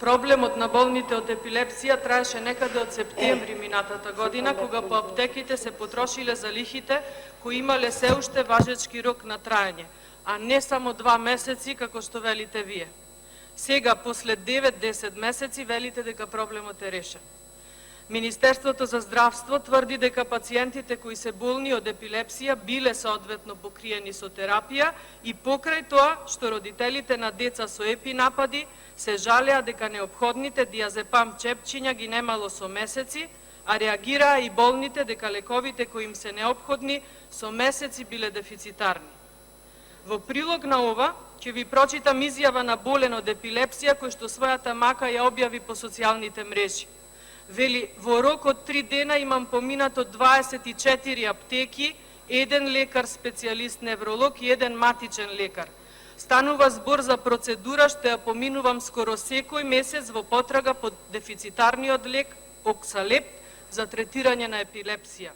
Проблемот на болните од епилепсија траеше некаде од септември минатата година, кога по аптеките се потрошиле залихите кои имале се уште важечки рок на траење, а не само 2 месеци, како што велите вие. Сега, после 9-10 месеци, велите дека проблемот е решен. Министерството за здравство тврди дека пациентите кои се болни од епилепсија биле соодветно покриени со терапија и покрај тоа што родителите на деца со епинапади се жалеа дека неопходните диазепам чепчиња ги немало со месеци, а реагираа и болните дека лековите кои им се неопходни со месеци биле дефицитарни. Во прилог на ова, ќе ви прочитам изјава на болен од епилепсија кој што својата мака ја објави по социјалните мрежи. Вели, во рок од 3 дена имам поминато 24 аптеки, 1 лекар специјалист невролог и 1 матичен лекар. Станува збор за процедура што ја поминувам скоро секој месец во потрага под дефицитарниот лек оксалеп за третирање на епилепсија.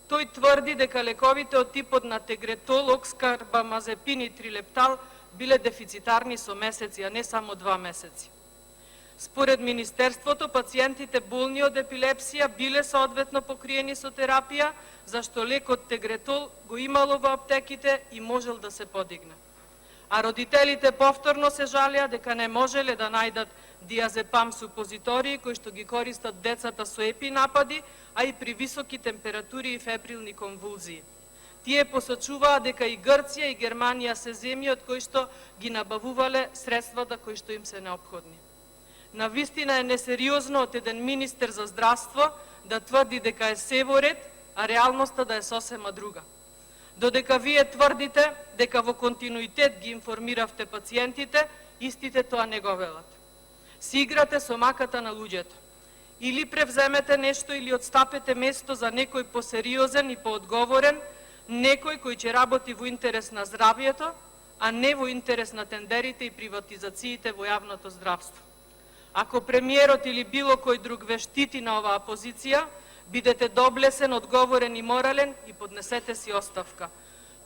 Тој тврди дека лековите од типот на тегретол, окскарбамазепин и трилептал биле дефицитарни со месеци, а не само 2 месеци. Според Министерството, пациентите болни од епилепсија биле соодветно покриени со терапија, зашто лекот тегретол го имало во аптеките и можел да се подигне. А родителите повторно се жалеа дека не можеле да најдат диазепам супозитории кои што ги користат децата со епинапади, а и при високи температури и фебрилни конвулзии. Тие посочуваа дека и Грција и Германија се земји од кои што ги набавувале средствата кои што им се неопходни. Навистина е несериозно од еден министер за здравство да тврди дека е се во ред, а реалноста да е сосема друга. Додека вие тврдите дека во континуитет ги информиравте пациентите, истите тоа не го велат. Си играте со маката на луѓето. Или превземете нешто или отстапете место за некој посериозен и поодговорен, некој кој ќе работи во интерес на здравието, а не во интерес на тендерите и приватизациите во јавното здравство. Ако премиерот или било кој друг ве штити на оваа позиција, бидете доблесен, одговорен и морален и поднесете си оставка.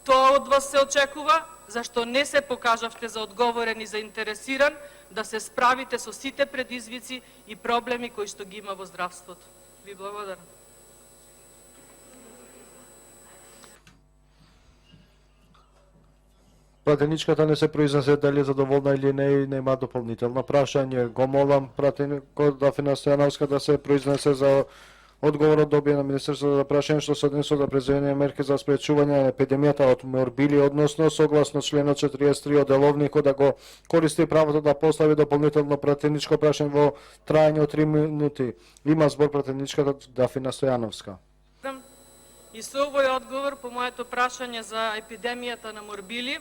Тоа од вас се очекува, зашто не се покажавте за одговорен и заинтересиран да се справите со сите предизвици и проблеми кои што ги има во здравството. Ви благодарам. Пратеничката не се произнесе дали е задоволна или не и нема дополнително прашање. Го молам пратеникот Дафина Стојановска да се произнесе за одговорот добија на Министерството за прашање што се однесува за преземување мерки за спречување на епидемијата од морбили, односно согласно членот 43 од деловникот да го користи правото да постави дополнително пратеничко прашање во траење од 3 минути. Има збор пратеничката Дафина Стојановска. И со овој одговор по моето прашање за епидемијата на морбили,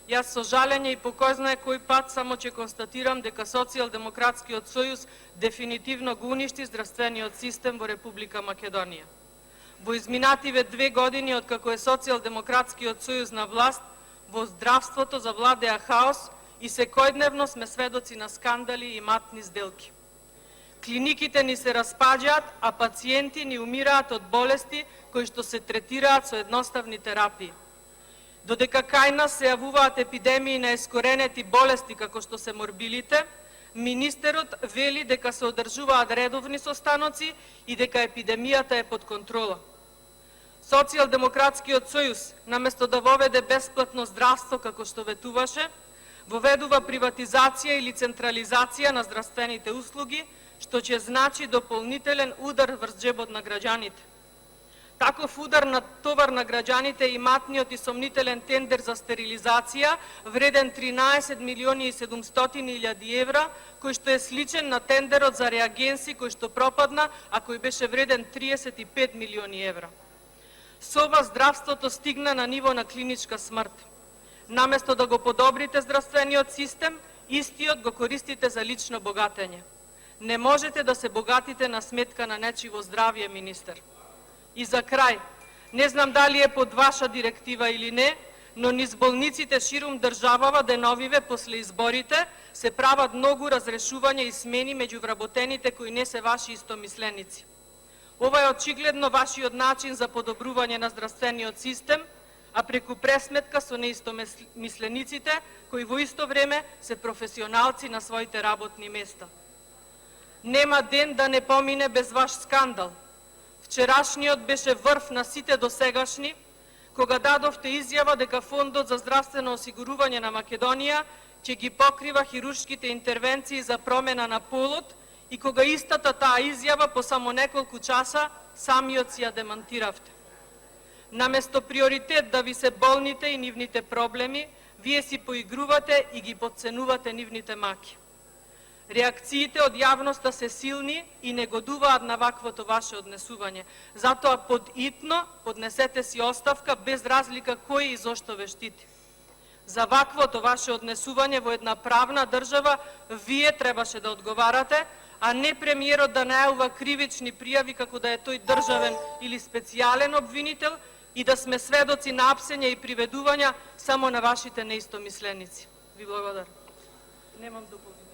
јас со жалење и по кој знае кој пат само ќе констатирам дека Социјалдемократскиот сојуз дефинитивно го уништи здравствениот систем во Република Македонија. Во изминативе 2 години откако е Социјалдемократскиот сојуз на власт, во здравството завладеа хаос и секојдневно сме сведоци на скандали и матни сделки. Клиниките ни се распаѓаат, а пациенти ни умираат од болести кои што се третираат со едноставни терапии. Додека кај нас се јавуваат епидемии на ескоренети болести како што се морбилите, министерот вели дека се одржуваат редовни состаноци и дека епидемијата е под контрола. Социјалдемократскиот сојуз, наместо да воведе бесплатно здравство како што ветуваше, воведува приватизација или централизација на здравствените услуги, што ќе значи дополнителен удар врз џебот на граѓаните. Таков удар на товар на граѓаните и матниот и сомнителен тендер за стерилизација, вреден 13 милиони и 700 илјади евра, кој што е сличен на тендерот за реагенси кој што пропадна, а кој беше вреден 35 милиони евра. Со ова здравството стигна на ниво на клиничка смрт. Наместо да го подобрите здравствениот систем, истиот го користите за лично богатење. Не можете да се богатите на сметка на нечиво здравје, министер. И за крај, не знам дали е под ваша директива или не, но низ болниците ширум државава деновиве после изборите се прават многу разрешувања и смени меѓу вработените кои не се ваши истомисленици. Ова е очигледно вашиот начин за подобрување на здравствениот систем, а преку пресметка со неистомислениците, кои во исто време се професионалци на своите работни места. Нема ден да не помине без ваш скандал. Вчерашниот беше врв на сите досегашни, кога дадовте изјава дека Фондот за здравствено осигурување на Македонија ќе ги покрива хируршките интервенции за промена на полот и кога истата таа изјава по само неколку часа самиот си ја демантиравте. Наместо приоритет да ви се болните и нивните проблеми, вие си поигрувате и ги потценувате нивните маки. Реакциите од јавноста се силни и негодуваат на ваквото ваше однесување. Затоа подитно поднесете си оставка без разлика кој и зошто ве штити. За ваквото ваше однесување во една правна држава вие требаше да одговарате, а не премиерот да најавува кривични пријави како да е тој државен или специјален обвинител и да сме сведоци на апсење и приведувања само на вашите неистомисленици. Ви благодарам. Немам дополнение.